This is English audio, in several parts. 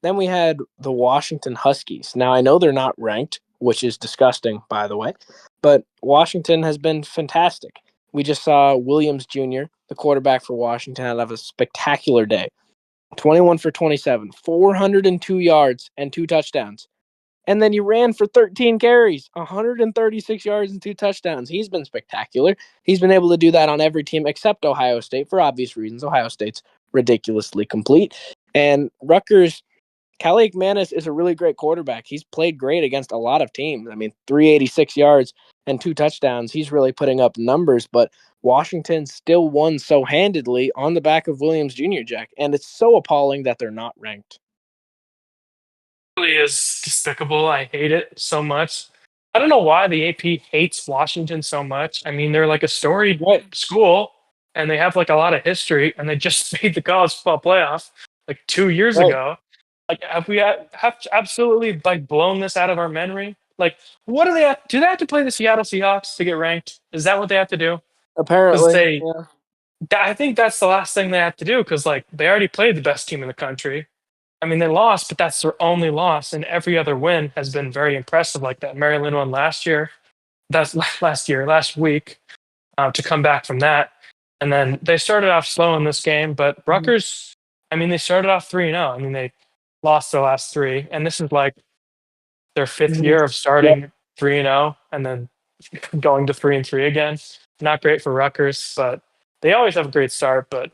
Then we had the Washington Huskies. Now, I know they're not ranked, which is disgusting, by the way, but Washington has been fantastic. We just saw Williams Jr., the quarterback for Washington, have a spectacular day. 21 for 27, 402 yards and two touchdowns. And then he ran for 13 carries, 136 yards and two touchdowns. He's been spectacular. He's been able to do that on every team except Ohio State for obvious reasons. Ohio State's ridiculously complete. And Rutgers, Calais Manis is a really great quarterback. He's played great against a lot of teams. I mean, 386 yards and two touchdowns. He's really putting up numbers, but Washington still won so handedly on the back of Williams Jr., Jack. And it's so appalling that they're not ranked. Really is despicable. I hate it so much. I don't know why the AP hates Washington so much. I mean, they're like a storied Right, school and they have like a lot of history and they just made the college football playoff like 2 years right. ago. Like, have we have absolutely like blown this out of our memory? Like, what do they have? Do they have to play the Seattle Seahawks to get ranked? Is that what they have to do? Because Apparently, yeah. I think that's the last thing they have to do because like they already played the best team in the country. I mean, they lost, but that's their only loss, and every other win has been very impressive. Like that Maryland one last year, that's last week, to come back from that, and then they started off slow in this game. But Mhm. Rutgers, I mean, they started off 3-0. I mean, they lost their last three, and this is like their fifth Mhm. year of Yep. starting 3-0 and then going to 3-3 again. Not great for Rutgers, but they always have a great start. But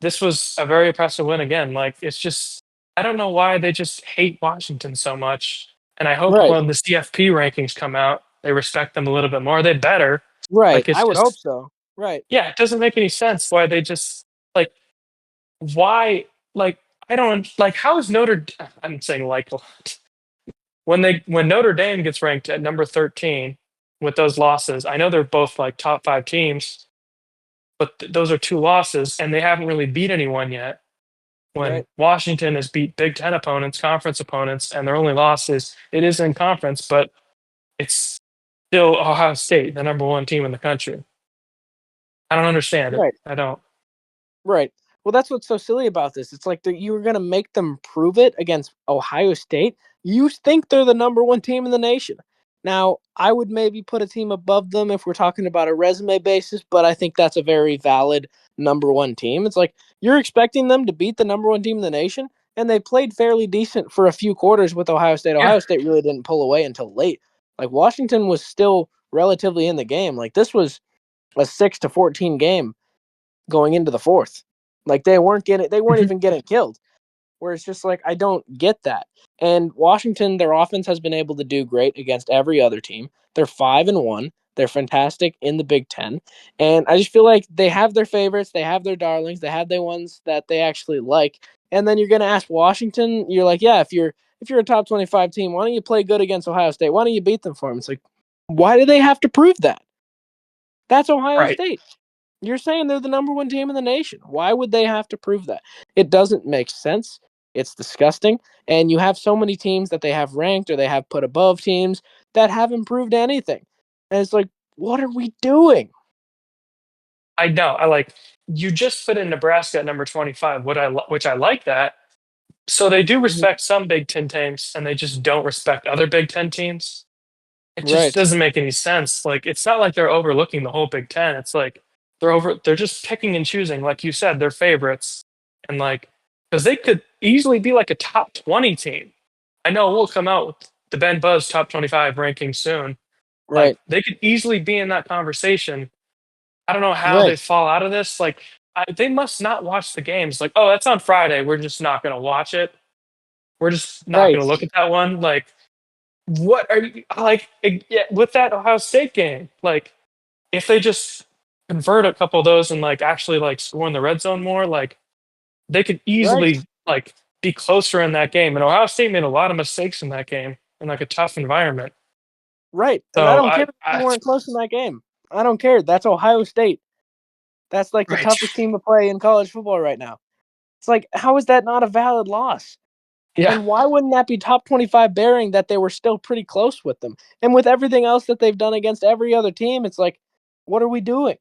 this was a very impressive win again. Like it's just I don't know why they just hate Washington so much. And I hope Right, when the CFP rankings come out, they respect them a little bit more. They better. right. Like it's I would hope just so. Right. yeah, it doesn't make any sense why they just like why like I don't like how is I'm saying like a lot. When Notre Dame gets ranked at number 13 with those losses, I know they're both like top 5 teams, but those are two losses and they haven't really beat anyone yet. When Right. Washington has beat Big Ten opponents, conference opponents, and their only loss is it is in conference, but it's still Ohio State, the number one team in the country. I don't understand it. Right. I don't. Right. Well, that's what's so silly about this. It's like you were going to make them prove it against Ohio State. You think they're the number one team in the nation. Now, I would maybe put a team above them if we're talking about a resume basis, but I think that's a very valid number one team. It's like you're expecting them to beat the number one team in the nation, and they played fairly decent for a few quarters with Ohio State. Yeah, Ohio State really didn't pull away until late. Like Washington was still relatively in the game. Like this was a 6-14 game going into the fourth. Like they weren't mhm. even getting killed. Where it's just like I don't get that. And Washington, their offense has been able to do great against every other team. They're 5-1. They're fantastic in the Big Ten. And I just feel like they have their favorites, they have their darlings, they have their ones that they actually like. And then you're gonna ask Washington, you're like, yeah, if you're a top 25 team, why don't you play good against Ohio State? Why don't you beat them for them? It's like, why do they have to prove that? That's Ohio Right. State. You're saying they're the number one team in the nation. Why would they have to prove that? It doesn't make sense. It's disgusting. And you have so many teams that they have ranked or they have put above teams that haven't proved anything. And it's like, what are we doing? I know. I like you just put in Nebraska at number 25, which I like that. So they do Mhm. respect some Big Ten teams, and they just don't respect other Big Ten teams. It just Right. doesn't make any sense. Like it's not like they're overlooking the whole Big Ten. It's like they're just picking and choosing, like you said, their favorites. And like because they could easily be like a top 20 team. I know we'll come out with the Ben Buzz top 25 ranking soon. Like Right. they could easily be in that conversation. I don't know how they Right. fall out of this. Like they must not watch the games. Like, oh, that's on Friday. We're just not gonna watch it. We're just not Right. gonna look at that one. Like what are you like yeah, with that Ohio State game? Like, if they just convert a couple of those and like actually like score in the red zone more, like they could Right. easily like be closer in that game. And Ohio State made a lot of mistakes in that game in like a tough environment. Right. And I So don't care if they weren't close in that game. I don't care. That's Ohio State. That's like the right, toughest team to play in college football right now. It's like, how is that not a valid loss? yeah, And why wouldn't that be top 25 bearing that they were still pretty close with them? And with everything else that they've done against every other team, it's like, what are we doing?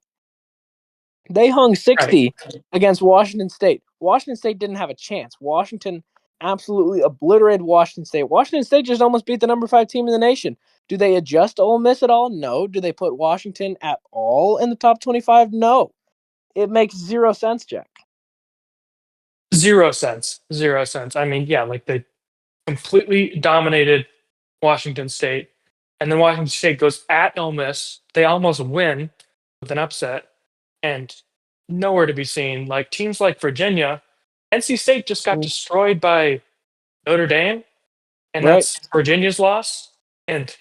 They hung right, 60 against Washington State. Washington State didn't have a chance. Washington absolutely obliterated Washington State. Washington State just almost beat the number 5 team in the nation. Do they adjust Ole Miss at all? No. Do they put Washington at all in the top 25? No. It makes zero sense, Jack. 0 cents. 0 cents. I mean, yeah, like they completely dominated Washington State, and then Washington State goes at Ole Miss. They almost win with an upset, and nowhere to be seen. Like teams like Virginia, NC State just got Mm, destroyed by Notre Dame, and right, that's Virginia's loss. And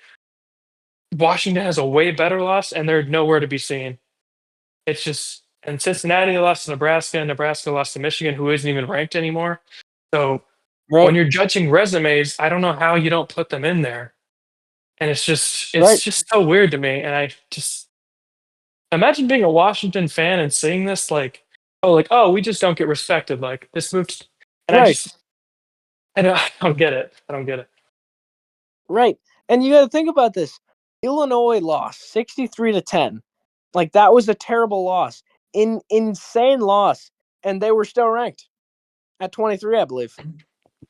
Washington has a way better loss, and they're nowhere to be seen. It's just, and Cincinnati lost to Nebraska, and Nebraska lost to Michigan, who isn't even ranked anymore. So when right, you're judging resumes, I don't know how you don't put them in there. And it's right, just so weird to me. And I just imagine being a Washington fan and seeing this, like, oh, we just don't get respected. Like this moved, and right, I don't get it. I don't get it. right. And you got to think about this. Illinois lost 63-10. Like that was a terrible loss. Insane loss, and they were still ranked at 23, I believe.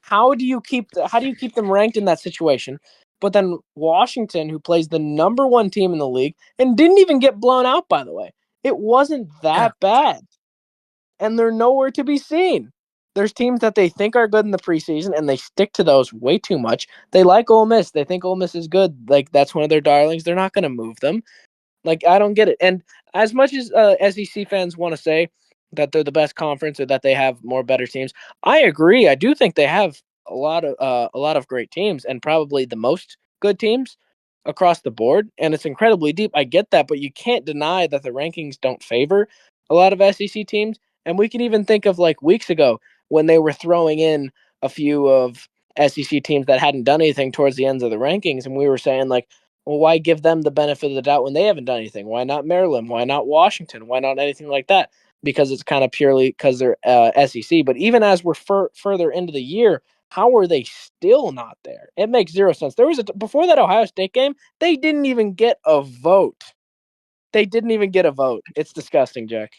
How do you keep them ranked in that situation? But then Washington, who plays the number 1 team in the league and didn't even get blown out, by the way. It wasn't Yeah. that bad. And they're nowhere to be seen. There's teams that they think are good in the preseason and they stick to those way too much. They like Ole Miss. They think Ole Miss is good. Like that's one of their darlings. They're not going to move them. Like I don't get it. And as much as SEC fans want to say that they're the best conference or that they have more better teams, I agree. I do think they have a lot of great teams and probably the most good teams across the board. And it's incredibly deep. I get that, but you can't deny that the rankings don't favor a lot of SEC teams. And we can even think of like weeks ago when they were throwing in a few of SEC teams that hadn't done anything towards the ends of the rankings, and we were saying like, well, why give them the benefit of the doubt when they haven't done anything? Why not Maryland? Why not Washington? Why not anything like that? Because it's kind of purely because they're SEC. But even as we're further into the year, how are they still not there? It makes zero sense. There was before that Ohio State game, they didn't even get a vote. They didn't even get a vote. It's disgusting, Jack.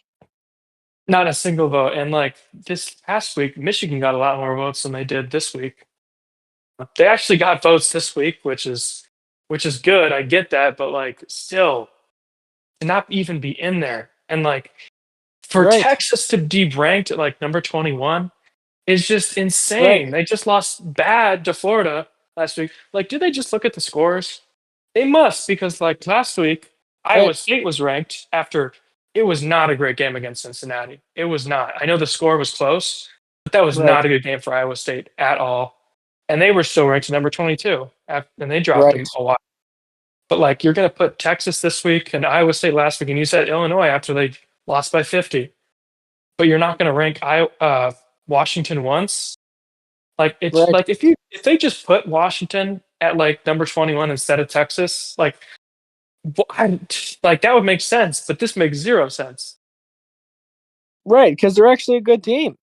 Not a single vote. And like this past week, Michigan got a lot more votes than they did this week. They actually got votes this week, which is good. I get that, but like still to not even be in there. And like for Right, Texas to be ranked at like number 21 is just right, insane. They just lost bad to Florida last week. Like, do they just look at the scores? They must, because like last week, Iowa right, State was ranked after it was not a great game against Cincinnati. It was not. I know the score was close, but that was right, not a good game for Iowa State at all. And they were still ranked number 22, and they dropped right, them a while. But like, you're going to put Texas this week and Iowa State last week, and you said Illinois after they lost by 50, but you're not going to rank Washington once. Like it's right. like if they just put Washington at like number 21 instead of Texas, like like that would make sense, but this makes 0 sense. Right, because they're actually a good team.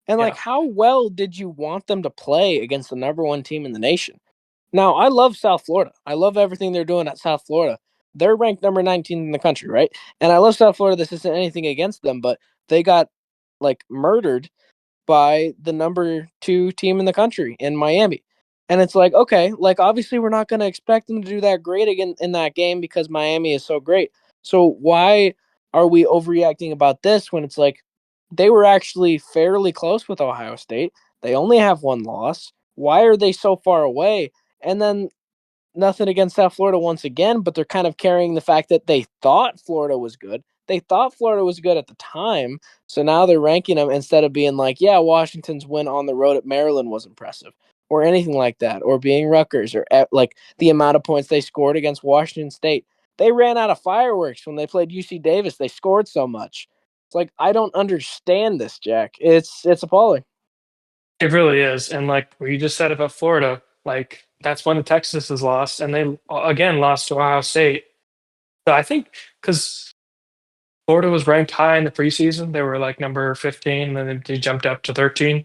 And like, Yeah. how well did you want them to play against the number 1 team in the nation? Now, I love South Florida. I love everything they're doing at South Florida. They're ranked number 19 in the country, right? And I love South Florida. This isn't anything against them, but they got like murdered by the number 2 team in the country in Miami. And it's like, okay, like obviously we're not going to expect them to do that great again in that game because Miami is so great. So why are we overreacting about this when it's like they were actually fairly close with Ohio State? They only have one loss. Why are they so far away? And then nothing against South Florida once again, but they're kind of carrying the fact that they thought Florida was good. They thought Florida was good at the time. So now they're ranking them instead of being like, yeah, Washington's win on the road at Maryland was impressive or anything like that, or being Rutgers or like the amount of points they scored against Washington State. They ran out of fireworks when they played UC Davis. They scored so much. It's like, I don't understand this, Jack. It's appalling. It really is. And like what you just said about Florida, like that's when the Texas has lost, and they again lost to Ohio State. So I think because Florida was ranked high in the preseason, they were like number 15, and then they jumped up to 13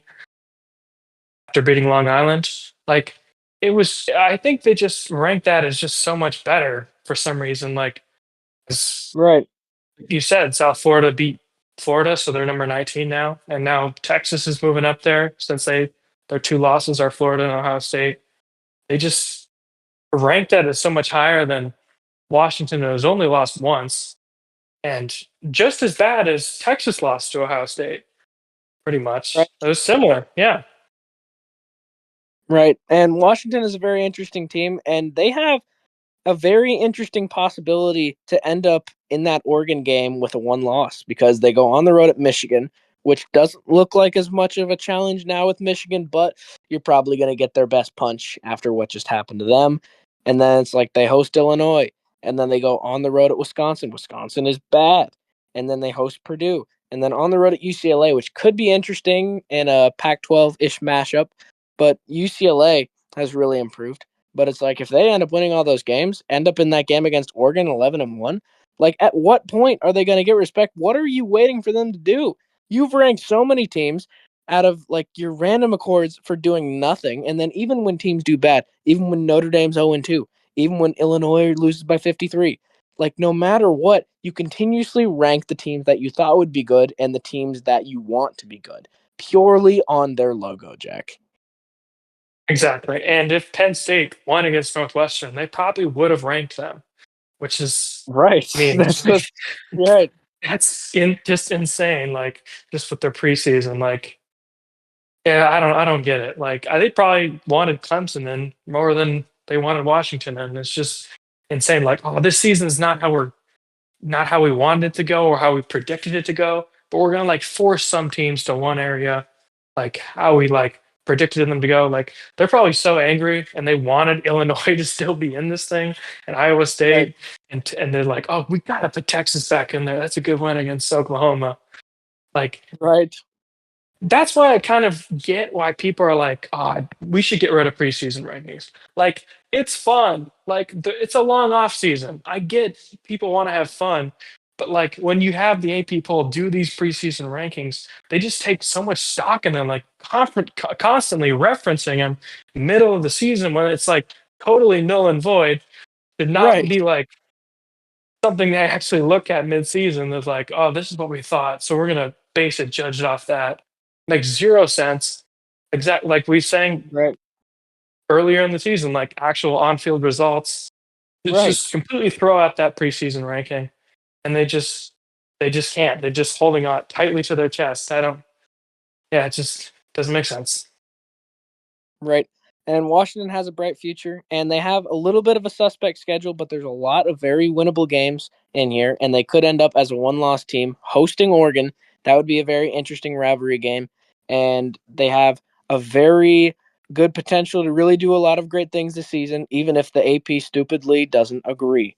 after beating Long Island. Like it was, I think they just ranked that as just so much better for some reason. Like as Right. you said, South Florida beat Florida, so they're number 19 now, and now Texas is moving up there since they Their two losses are Florida and Ohio State. They just ranked that as so much higher than Washington, who has only lost once, and just as bad as Texas lost to Ohio State. Pretty Right. much, it was similar. Yeah, Right. And Washington is a very interesting team, and they have a very interesting possibility to end up in that Oregon game with a one loss because they go on the road at Michigan, which doesn't look like as much of a challenge now with Michigan, but you're probably going to get their best punch after what just happened to them. And then it's like they host Illinois, and then they go on the road at Wisconsin. Wisconsin is bad. And then they host Purdue, and then on the road at UCLA, which could be interesting in a Pac 12 ish mashup. But UCLA has really improved. But it's like if they end up winning all those games, end up in that game against Oregon 11-1, like at what point are they going to get respect? What are you waiting for them to do? You've ranked so many teams out of like your random accords for doing nothing. And then even when teams do bad, even when Notre Dame's 0-2, even when Illinois loses by 53, like no matter what, you continuously rank the teams that you thought would be good and the teams that you want to be good purely on their logo, Jack. exactly. And if Penn State won against Northwestern, they probably would have ranked them, which is, Right. I mean, That's right. just insane. Like just with their preseason, like yeah, I don't get it. Like they probably wanted Clemson in more than they wanted Washington, and it's just insane. Like oh, this season's not how we wanted it to go or how we predicted it to go, but we're gonna like force some teams to one area, like how we like predicted them to go. Like they're probably so angry and they wanted Illinois to still be in this thing and Iowa Right. State, and they're like, oh, we gotta put Texas back in there. That's a good win against Oklahoma. Like Right. that's why I kind of get why people are like, oh, we should get rid of preseason rankings. Like, it's fun. Like, it's a long off season. I get people want to have fun, but like when you have the AP poll do these preseason rankings, they just take so much stock in them, like constantly referencing them middle of the season when it's like totally null and void. Should not Right. be like something they actually look at mid-season is like, oh, this is what we thought, so we're gonna base it judged off that. Makes zero sense. Exact like we saying Right. earlier in the season, like actual on-field results. It's Right. just completely throw out that preseason ranking, and they just can't. They're just holding on tightly to their chest. I don't. Yeah, it just doesn't make sense. Right. And Washington has a bright future, and they have a little bit of a suspect schedule, but there's a lot of very winnable games in here, and they could end up as a one-loss team hosting Oregon. That would be a very interesting rivalry game, and they have a very good potential to really do a lot of great things this season, even if the AP stupidly doesn't agree.